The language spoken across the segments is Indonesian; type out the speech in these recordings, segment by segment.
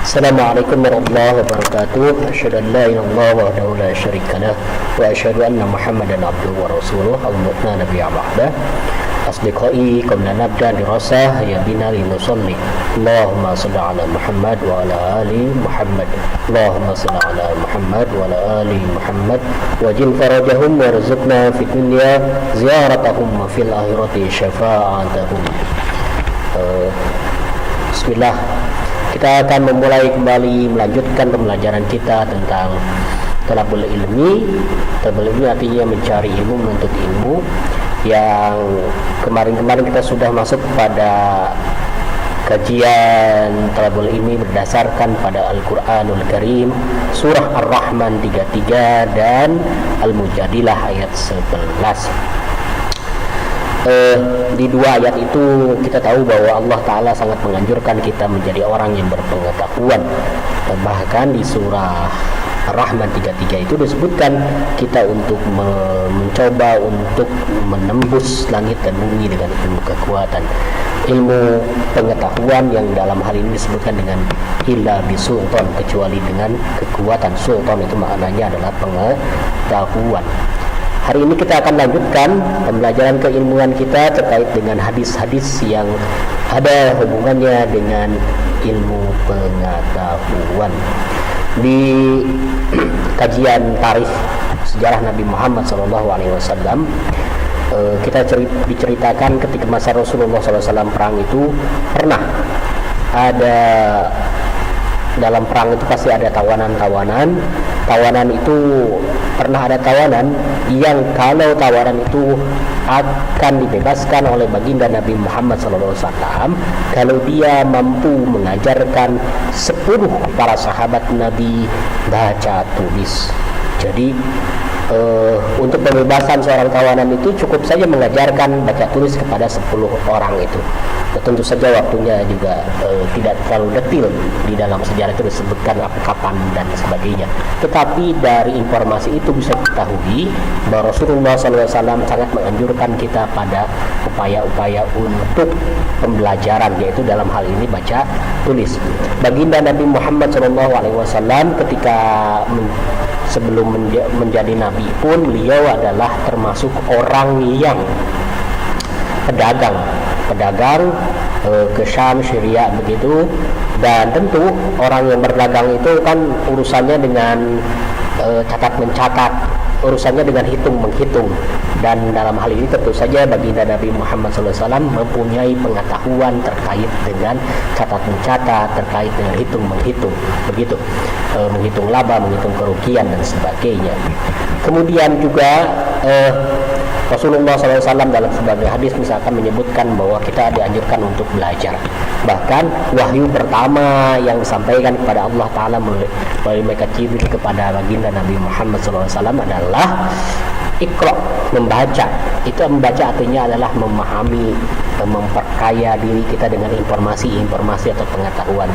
Assalamualaikum warahmatullahi wabarakatuh. Asyhadu an la ilaha illallah wahdahu la syarika lah wa asyhadu anna Muhammadan abduhu wa rasuluh. Allahumma nabiyya ba'da. Asdiqai qabla nabda dirasah ya bina linusalli. Allahumma shalli ala Muhammad wa ala ali Muhammad. Allahumma shalli ala Muhammad wa ala ali Muhammad wajil farajahum warzuqna fid dunya ziyaratahum wa fil akhirati syafa'atahum. Bismillah. Kita akan memulai kembali melanjutkan pembelajaran kita tentang talabul ilmi. Talabul ilmi artinya mencari ilmu, menuntut ilmu. Yang kemarin kita sudah masuk pada kajian talabul ilmi berdasarkan pada Al-Quranul Karim, surah Ar-Rahman 33 dan Al-Mujadilah ayat 11. Di dua ayat itu kita tahu bahwa Allah Ta'ala sangat menganjurkan kita menjadi orang yang berpengetahuan. Bahkan di surah Ar-Rahman 33 itu disebutkan kita untuk mencoba untuk menembus langit dan bumi dengan ilmu kekuatan, ilmu pengetahuan yang dalam hal ini disebutkan dengan illa bisultan, kecuali dengan kekuatan. Sultan itu maknanya adalah pengetahuan. Hari ini kita akan lanjutkan pembelajaran keilmuan kita terkait dengan hadis-hadis yang ada hubungannya dengan ilmu pengetahuan. Di kajian tarikh sejarah Nabi Muhammad SAW, kita diceritakan ketika masa Rasulullah SAW perang itu pernah ada, dalam perang itu pasti ada tawanan itu pernah ada tawanan yang kalau tawanan itu akan dibebaskan oleh baginda Nabi Muhammad SAW kalau dia mampu mengajarkan 10 para sahabat Nabi baca tulis. Jadi untuk pembebasan seorang tawanan itu cukup saja mengajarkan baca tulis kepada 10 orang itu. Tentu saja waktunya juga tidak terlalu detail di dalam sejarah itu disebutkan kapan dan sebagainya. Tetapi dari informasi itu bisa diketahui bahwa Rasulullah SAW sangat menganjurkan kita pada upaya-upaya untuk pembelajaran, yaitu dalam hal ini baca tulis. Baginda Nabi Muhammad SAW ketika sebelum menjadi nabi pun beliau adalah termasuk orang yang pedagang ke Syam, Syria begitu. Dan tentu orang yang berdagang itu kan urusannya dengan catat mencatat, urusannya dengan hitung menghitung. Dan dalam hal ini tentu saja baginda Nabi Muhammad SAW mempunyai pengetahuan terkait dengan catat mencatat, terkait dengan hitung menghitung begitu, menghitung laba, menghitung kerugian dan sebagainya. Kemudian juga Rasulullah SAW dalam sebagai hadis misalkan menyebutkan bahwa kita dianjurkan untuk belajar. Bahkan wahyu pertama yang disampaikan kepada Allah Ta'ala melalui malaikat Jibril kepada baginda Nabi Muhammad SAW adalah Iqra, membaca. Itu membaca artinya adalah memahami, memperkaya diri kita dengan informasi-informasi atau pengetahuan.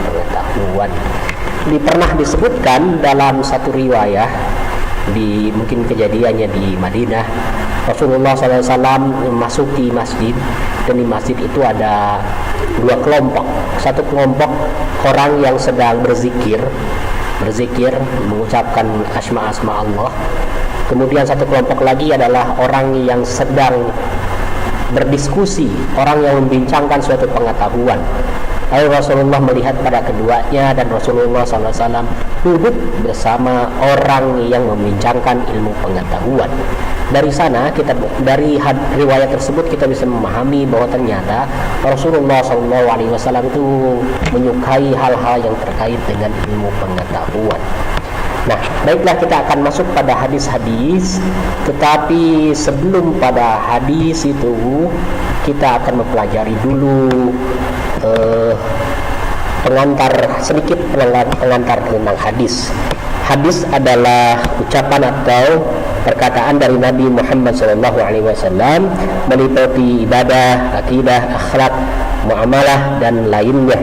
Pernah disebutkan dalam satu riwayah, di mungkin kejadiannya di Madinah, Rasulullah SAW memasuki masjid, dan di masjid itu ada dua kelompok. Satu kelompok orang yang sedang berzikir mengucapkan asma-asma Allah. Kemudian satu kelompok lagi adalah orang yang sedang berdiskusi, orang yang membincangkan suatu pengetahuan. Lalu Rasulullah melihat pada keduanya dan Rasulullah SAW duduk bersama orang yang membincangkan ilmu pengetahuan. Dari sana dari riwayat tersebut kita bisa memahami bahwa ternyata Rasulullah SAW itu menyukai hal-hal yang terkait dengan ilmu pengetahuan. Nah, baiklah, kita akan masuk pada hadis-hadis. Tetapi sebelum pada hadis itu, kita akan mempelajari dulu sedikit pengantar tentang hadis. Hadis adalah ucapan atau perkataan dari Nabi Muhammad SAW meliputi ibadah, akidah, akhlak, muamalah dan lainnya.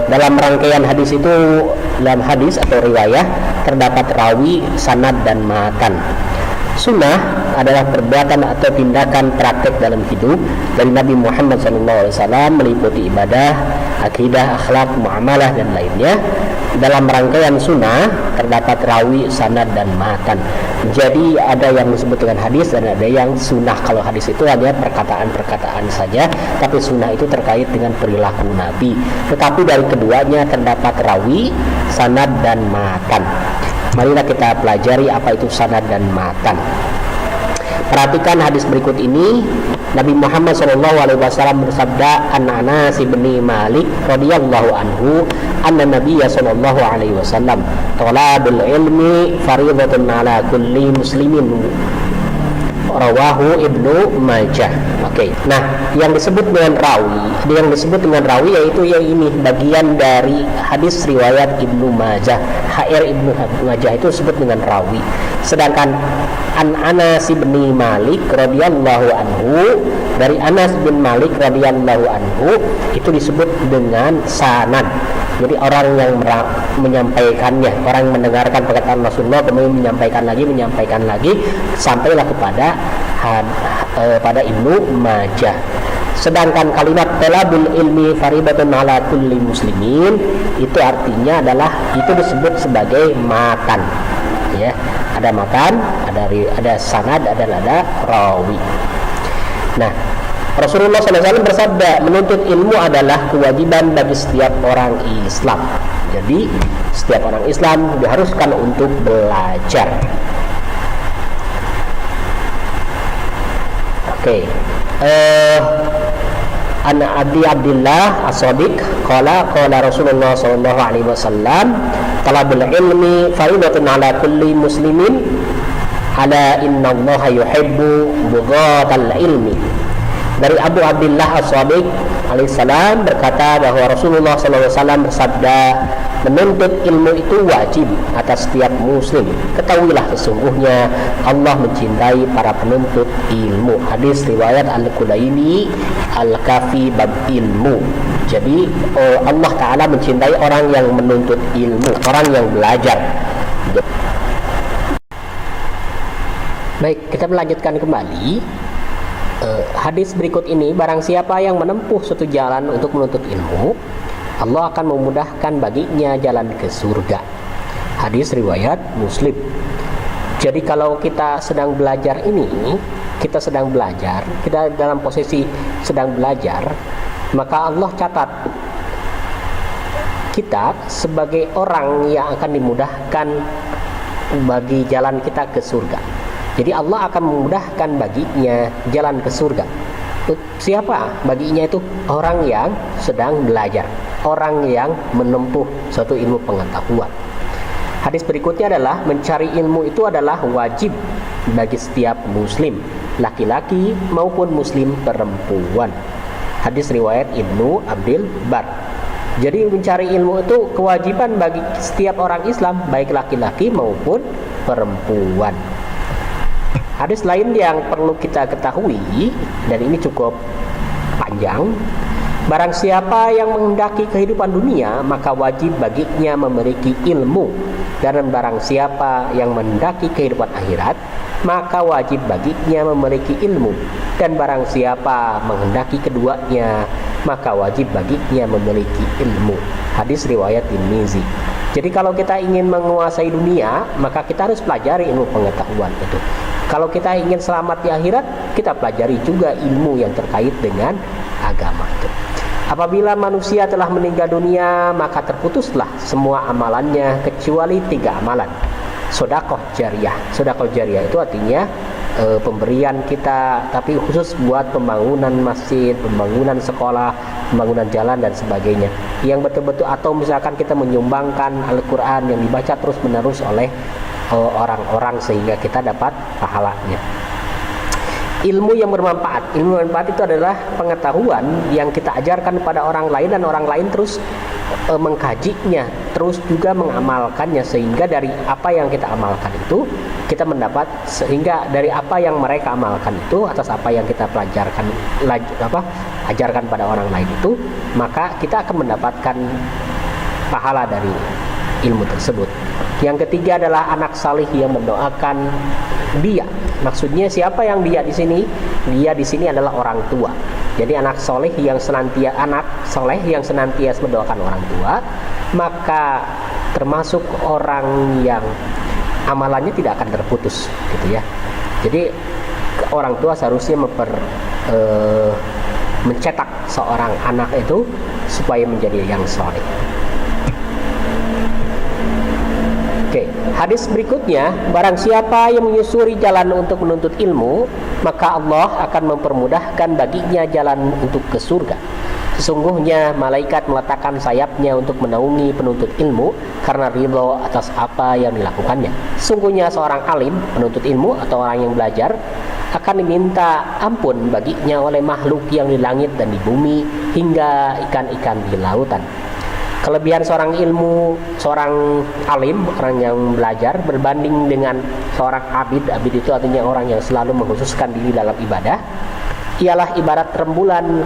Dalam rangkaian hadis itu, dalam hadis atau riwayah terdapat rawi, sanad dan matan. Sunnah adalah perbuatan atau tindakan praktek dalam hidup dari Nabi Muhammad SAW meliputi ibadah, akidah, akhlak, muamalah dan lainnya. Dalam rangkaian sunnah terdapat rawi, sanad dan matan. Jadi ada yang disebut dengan hadis dan ada yang sunnah. Kalau hadis itu hanya perkataan-perkataan saja, tapi sunnah itu terkait dengan perilaku Nabi. Tetapi dari keduanya terdapat rawi, sanad dan matan. Marilah kita pelajari apa itu sanad dan matan. Perhatikan hadis berikut ini. Nabi Muhammad SAW bersabda, an Anas bin Malik radhiyallahu anhu, anna Nabiy sallallahu alaihi wasallam, talabul ilmi fariidatun ala kulli muslimin. Rawahu Ibnu Majah. Oke. Nah, yang disebut dengan rawi yaitu yang ini bagian dari hadis riwayat Ibnu Majah. HR Ibnu Majah itu disebut dengan rawi. Sedangkan an Anas bin Malik radhiyallahu anhu, dari Anas bin Malik radhiyallahu anhu itu disebut dengan sanad. Jadi orang yang menyampaikannya, orang yang mendengarkan perkataan Rasulullah kemudian menyampaikan lagi sampailah kepada pada Ibnu Majah. Sedangkan kalimat talabul ilmi faridatun ala kulli muslimin itu artinya adalah itu disebut sebagai matan. Ya, ada matan, ada sanad, ada rawi. Nah, Rasulullah SAW bersabda, menuntut ilmu adalah kewajiban bagi setiap orang Islam. Jadi setiap orang Islam diharuskan untuk belajar. Oke. An Abi Abdillah As-Sadiq qala Rasulullah sallallahu alaihi wasallam, talabul ilmi faridatun ala kulli muslimin, ala innallaha yuhibbu bughatal ilmi. Dari Abu Abdillah As-Sadiq alaihissalam berkata bahwa Rasulullah SAW bersabda, menuntut ilmu itu wajib atas setiap muslim. Ketahuilah sesungguhnya Allah mencintai para penuntut ilmu. Hadis riwayat Al-Qulaini Al-Kafi bab ilmu. Jadi Allah Ta'ala mencintai orang yang menuntut ilmu, orang yang belajar. Baik, kita melanjutkan kembali. Hadis berikut ini, barang siapa yang menempuh suatu jalan untuk menuntut ilmu, Allah akan memudahkan baginya jalan ke surga. Hadis riwayat Muslim. Jadi kalau kita sedang belajar kita dalam posisi sedang belajar, maka Allah catat kita sebagai orang yang akan dimudahkan bagi jalan kita ke surga. Jadi Allah akan memudahkan baginya jalan ke surga. Siapa? Baginya itu orang yang sedang belajar, orang yang menempuh suatu ilmu pengetahuan. Hadis berikutnya adalah mencari ilmu itu adalah wajib bagi setiap muslim, laki-laki maupun muslim perempuan. Hadis riwayat Ibnu Abdul Bar. Jadi mencari ilmu itu kewajiban bagi setiap orang Islam, baik laki-laki maupun perempuan. Hadis lain yang perlu kita ketahui, dan ini cukup panjang, barang siapa yang menghendaki kehidupan dunia, maka wajib baginya memiliki ilmu. Dan barang siapa yang menghendaki kehidupan akhirat, maka wajib baginya memiliki ilmu. Dan barang siapa menghendaki keduanya, maka wajib baginya memiliki ilmu. Hadis riwayat Tirmizi. Jadi kalau kita ingin menguasai dunia, maka kita harus pelajari ilmu pengetahuan itu. Kalau kita ingin selamat di akhirat, kita pelajari juga ilmu yang terkait dengan agama itu. Apabila manusia telah meninggal dunia, maka terputuslah semua amalannya kecuali 3 amalan. Sedekah jariyah. Sedekah jariyah itu artinya pemberian kita, tapi khusus buat pembangunan masjid, pembangunan sekolah, pembangunan jalan dan sebagainya. Yang betul-betul, atau misalkan kita menyumbangkan Al-Quran yang dibaca terus-menerus oleh orang-orang sehingga kita dapat pahalanya. Ilmu yang bermanfaat. Ilmu bermanfaat itu adalah pengetahuan yang kita ajarkan kepada orang lain dan orang lain terus mengkajinya, terus juga mengamalkannya, sehingga dari apa yang kita amalkan itu kita mendapat, sehingga dari apa yang mereka amalkan itu atas apa yang kita ajarkan pada orang lain itu, maka kita akan mendapatkan pahala dari ilmu tersebut. Yang ketiga adalah anak salih yang mendoakan dia. Maksudnya siapa yang dia di sini? Dia di sini adalah orang tua. Jadi anak soleh yang senantiasa mendoakan orang tua, maka termasuk orang yang amalannya tidak akan terputus, gitu ya. Jadi orang tua seharusnya mencetak seorang anak itu supaya menjadi yang soleh. Oke, hadis berikutnya, barang siapa yang menyusuri jalan untuk menuntut ilmu, maka Allah akan mempermudahkan baginya jalan untuk ke surga. Sesungguhnya malaikat meletakkan sayapnya untuk menaungi penuntut ilmu karena ridho atas apa yang dilakukannya. Sesungguhnya seorang alim, penuntut ilmu atau orang yang belajar, akan diminta ampun baginya oleh makhluk yang di langit dan di bumi hingga ikan-ikan di lautan. Kelebihan seorang alim, orang yang belajar, berbanding dengan seorang abid. Abid itu artinya orang yang selalu mengkhususkan diri dalam ibadah, ialah ibarat rembulan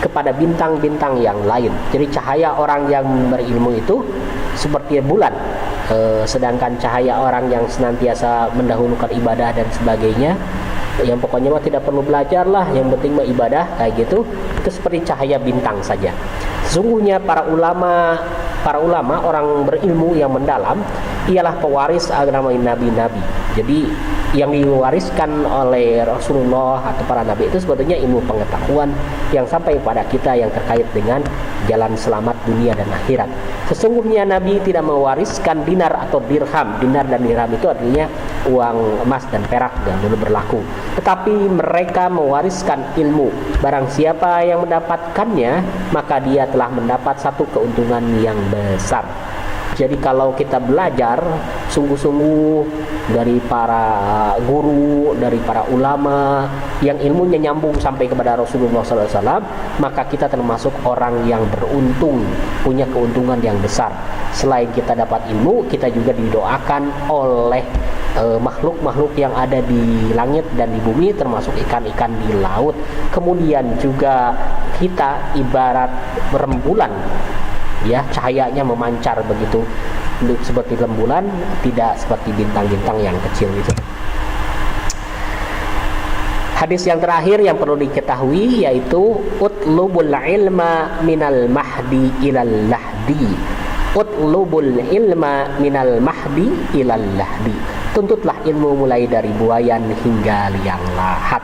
kepada bintang-bintang yang lain. Jadi cahaya orang yang berilmu itu seperti bulan, sedangkan cahaya orang yang senantiasa mendahulukan ibadah dan sebagainya, yang pokoknya mah tidak perlu belajar lah, yang penting mah ibadah, kayak gitu, itu seperti cahaya bintang saja. Sesungguhnya para ulama orang berilmu yang mendalam ialah pewaris agama nabi-nabi. Jadi yang diwariskan oleh Rasulullah atau para nabi itu sebetulnya ilmu pengetahuan yang sampai pada kita yang terkait dengan jalan selamat dunia dan akhirat. Sesungguhnya Nabi tidak mewariskan dinar atau dirham. Dinar dan dirham itu artinya uang emas dan perak yang dulu berlaku. Tetapi mereka mewariskan ilmu. Barang siapa yang mendapatkannya, maka dia telah mendapat satu keuntungan yang besar. Jadi kalau kita belajar sungguh-sungguh dari para guru, dari para ulama yang ilmunya nyambung sampai kepada Rasulullah SAW, maka kita termasuk orang yang beruntung, punya keuntungan yang besar. Selain kita dapat ilmu, kita juga didoakan oleh makhluk-makhluk yang ada di langit dan di bumi, termasuk ikan-ikan di laut. Kemudian juga kita ibarat rembulan, ya, cahayanya memancar begitu seperti rembulan, tidak seperti bintang-bintang yang kecil itu. Hadis yang terakhir yang perlu diketahui yaitu utlubul ilma minal mahdi ilal lahdi. Utlubul ilma minal mahdi ilal lahdi. Tuntutlah ilmu mulai dari buayan hingga liang lahat.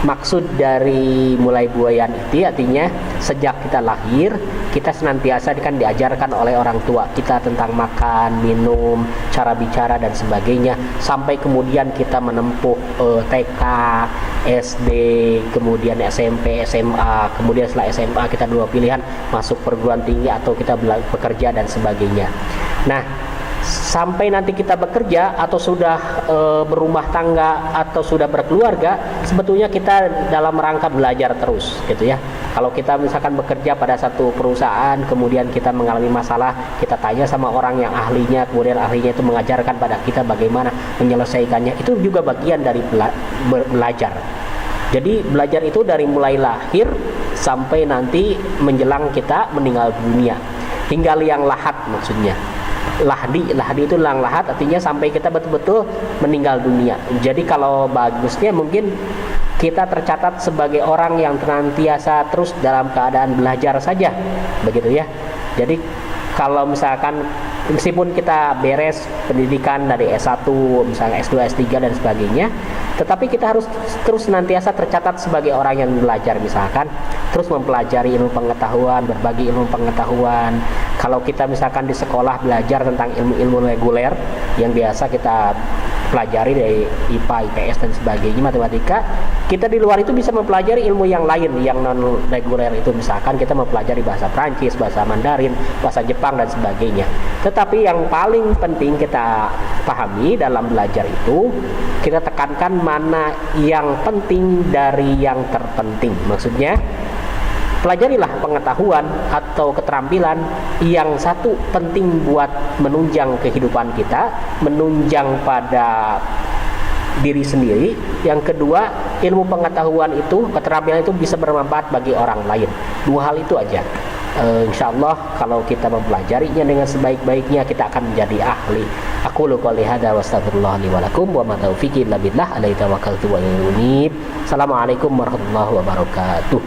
Maksud dari mulai buayan itu artinya sejak kita lahir, kita senantiasa kan diajarkan oleh orang tua kita tentang makan, minum, cara bicara dan sebagainya, sampai kemudian kita menempuh TK, SD, kemudian SMP, SMA, kemudian setelah SMA kita dua pilihan, masuk perguruan tinggi atau kita bekerja dan sebagainya. Nah, sampai nanti kita bekerja atau sudah berumah tangga atau sudah berkeluarga, sebetulnya kita dalam rangka belajar terus, gitu ya. Kalau kita misalkan bekerja pada satu perusahaan, kemudian kita mengalami masalah, kita tanya sama orang yang ahlinya, kemudian ahlinya itu mengajarkan pada kita bagaimana menyelesaikannya. Itu juga bagian dari belajar. Jadi belajar itu dari mulai lahir sampai nanti menjelang kita meninggal dunia, hingga liang lahat maksudnya. Lahdi itu liang lahat artinya sampai kita betul-betul meninggal dunia. Jadi kalau bagusnya mungkin kita tercatat sebagai orang yang senantiasa terus dalam keadaan belajar saja, begitu ya. Jadi kalau misalkan meskipun kita beres pendidikan dari S1, misalnya S2, S3 dan sebagainya, tetapi kita harus terus senantiasa tercatat sebagai orang yang belajar, misalkan terus mempelajari ilmu pengetahuan, berbagi ilmu pengetahuan. Kalau kita misalkan di sekolah belajar tentang ilmu-ilmu reguler yang biasa kita pelajari dari IPA, IPS dan sebagainya, matematika, kita di luar itu bisa mempelajari ilmu yang lain yang non reguler itu, misalkan kita mempelajari bahasa Prancis, bahasa Mandarin, bahasa Jepang dan sebagainya. Tetapi yang paling penting kita pahami dalam belajar itu, kita tekankan mana yang penting dari yang terpenting. Maksudnya pelajarilah pengetahuan atau keterampilan yang satu penting buat menunjang kehidupan kita, menunjang pada diri sendiri. Yang kedua, ilmu pengetahuan itu, keterampilan itu bisa bermanfaat bagi orang lain. Dua hal itu aja. Insya Allah kalau kita mempelajarinya dengan sebaik-baiknya, kita akan menjadi ahli. Aku qouli hadza wa astaghfirullah li wa lakum wa ma taufiqi illa billah alaihi tawakkaltu wa ilaihi unib. Assalamualaikum warahmatullahi wabarakatuh.